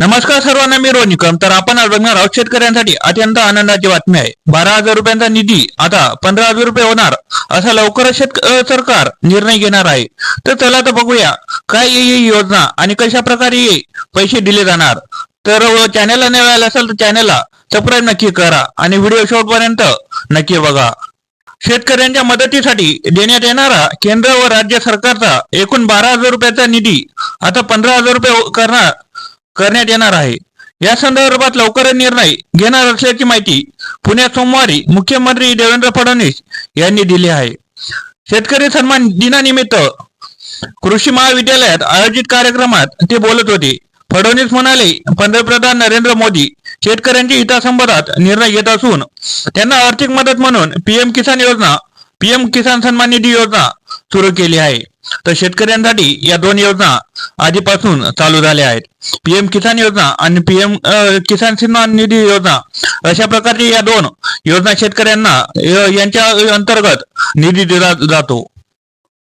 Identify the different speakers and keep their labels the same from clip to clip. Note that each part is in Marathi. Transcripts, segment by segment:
Speaker 1: नमस्कार सर्वांना, मी रोनिकम. तर आपण आज बघणार आहोत शेतकऱ्यांसाठी अत्यंत आनंदाची बातमी आहे. 12,000 रुपयांचा निधी आता 15,000 रुपये होणार, असा लवकरच सरकार निर्णय घेणार आहे. तर चला तर बघूया काय ही योजना आणि कशा प्रकारे हे पैसे दिले जाणार. तर चॅनलला नवीन आला असेल तर चॅनलला सबस्क्राईब नक्की करा आणि व्हिडिओ शेवटपर्यंत नक्की बघा. शेतकऱ्यांच्या मदतीसाठी देण्यात येणारा केंद्र व राज्य सरकारचा एकूण 12,000 रुपयाचा निधी आता 15,000 रुपये करण्यात येणार आहे. या संदर्भात लवकरच निर्णय घेणार असल्याची माहिती पुण्यात सोमवारी मुख्यमंत्री देवेंद्र फडणवीस यांनी दिली आहे. शेतकरी सन्मान दिनानिमित्त कृषी महाविद्यालयात आयोजित कार्यक्रमात ते बोलत होते. फडणवीस म्हणाले, पंतप्रधान नरेंद्र मोदी शेतकऱ्यांच्या हितासंबंधात निर्णय घेत असून त्यांना आर्थिक मदत म्हणून पीएम किसान योजना, पीएम किसान सन्मान निधी योजना सुरू केली आहे. तर शेतकऱ्यांसाठी या दोन योजना आधीपासून चालू झाल्या आहेत. पीएम किसान योजना आणि पीएम किसान सन्मान निधी योजना, अशा प्रकारची या दोन योजना शेतकऱ्यांना यांच्या अंतर्गत निधी दिला जातो.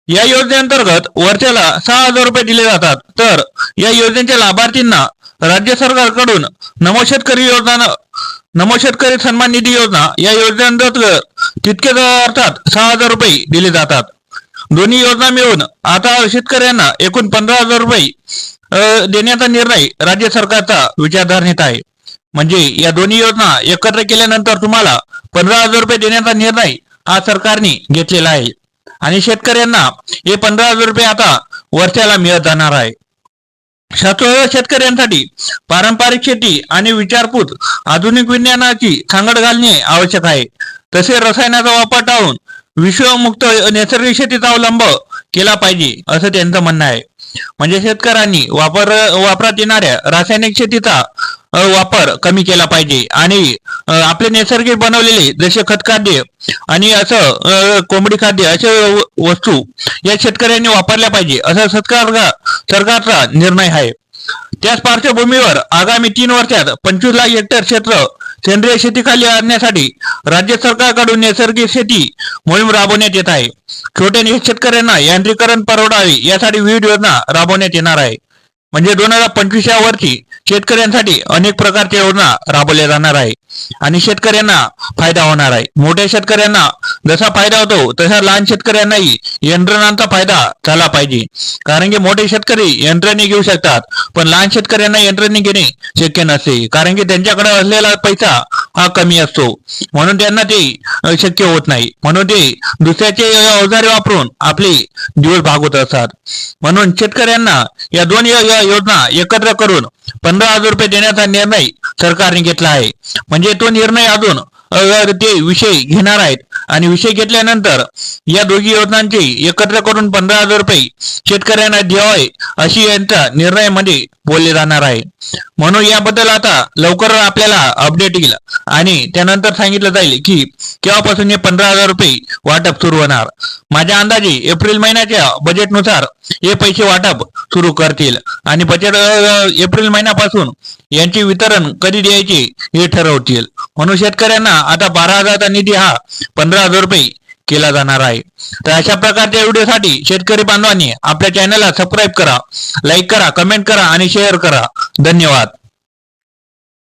Speaker 1: या योजनेअंतर्गत वर्षाला 6,000 रुपये दिले जातात. तर या योजनेच्या लाभार्थींना राज्य सरकारकडून नमो शेतकरी योजना, नमो शेतकरी सन्मान निधी योजना या योजनेअंतर्गत तितकेच अर्थात 6,000 रुपये दिले जातात. दोन्ही योजना मिळून आता शेतकऱ्यांना एकूण 15,000 रुपये देण्याचा निर्णय राज्य सरकारचा विचारधारणेत आहे. म्हणजे या दोन्ही योजना एकत्र केल्यानंतर तुम्हाला 15,000 रुपये देण्याचा निर्णय हा सरकारने घेतलेला आहे आणि शेतकऱ्यांना हे 15,000 रुपये आता वर्षाला मिळत जाणार आहे. शेतकऱ्यांसाठी पारंपरिक शेती आणि विचारपूत आधुनिक विज्ञानाची सांगड घालणे आवश्यक आहे. तसे रसायनाचा वापर टाळून विषमुक्त नैसर्गिक शेतीचा अवलंब केला पाहिजे, असं त्यांचं म्हणणं आहे. म्हणजे शेतकऱ्यांनी वापरात येणाऱ्या रासायनिक शेतीचा वापर कमी केला पाहिजे आणि आपले नैसर्गिक बनवलेले जसे खतखाद्य आणि असं कोंबडी खाद्य अशा वस्तू या शेतकऱ्यांनी वापरल्या पाहिजे, असा सरकारचा निर्णय आहे. त्याच पार्श्वभूमीवर आगामी 3 वर्षात 25 लाख हेक्टर क्षेत्र सेंद्रिय शेतीखाली आणण्यासाठी राज्य सरकारकडून नैसर्गिक शेती मोहीम राबवण्यात येत आहे. छोट्या शेतकऱ्यांना यांत्रिकरण परवडावे यासाठी विविध योजना राबवण्यात येणार आहे. म्हणजे 2025 या वर्षी शेतकऱ्यांसाठी अनेक प्रकारच्या योजना राबवल्या जाणार आहे आणि शेतकऱ्यांना फायदा होणार आहे. मोठ्या शेतकऱ्यांना जसा फायदा होतो तसा लहान शेतकऱ्यांनाही यंत्रणांचा फायदा झाला पाहिजे. कारण की मोठे शेतकरी यंत्रणे घेऊ शकतात, पण लहान शेतकऱ्यांना यंत्रणे घेणे शक्य नसते, कारण की त्यांच्याकडे असलेला पैसा हा कमी असतो, म्हणून त्यांना ते शक्य होत नाही. म्हणून ते दुसऱ्याचे अवजारे वापरून आपले दिवस भागवत असतात. म्हणून शेतकऱ्यांना या दोन योजना एकत्र करून 15,000 रुपये देण्याचा निर्णय सरकारने घेतला आहे. म्हणजे तो निर्णय अजून ते विषय घेणार आहेत आणि विषय घेतल्यानंतर या दोघी योजनांचे एकत्र करून 15,000 रुपये शेतकऱ्यांना द्यावे अशी यांचा निर्णयामध्ये बोलले जाणार आहे. म्हणून याबद्दल आता लवकर आपल्याला अपडेट येईल आणि त्यानंतर सांगितलं जाईल की केव्हापासून हे 15,000 रुपये वाटप सुरू होणार. माझ्या अंदाजे एप्रिल महिन्याच्या बजेटनुसार हे पैसे वाटप सुरू करतील आणि बजेट एप्रिल महिन्यापासून यांचे वितरण कधी द्यायचे हे ठरवतील. म्हणून शेतकऱ्यांना आता 12,000चा निधी हा 15,000 रुपये केला जाणार आहे. तर अशा प्रकारच्या व्हिडिओसाठी शेतकरी बांधवांनी आपल्या चॅनलला सबस्क्राईब करा, लाईक करा, कमेंट करा आणि शेअर करा. धन्यवाद.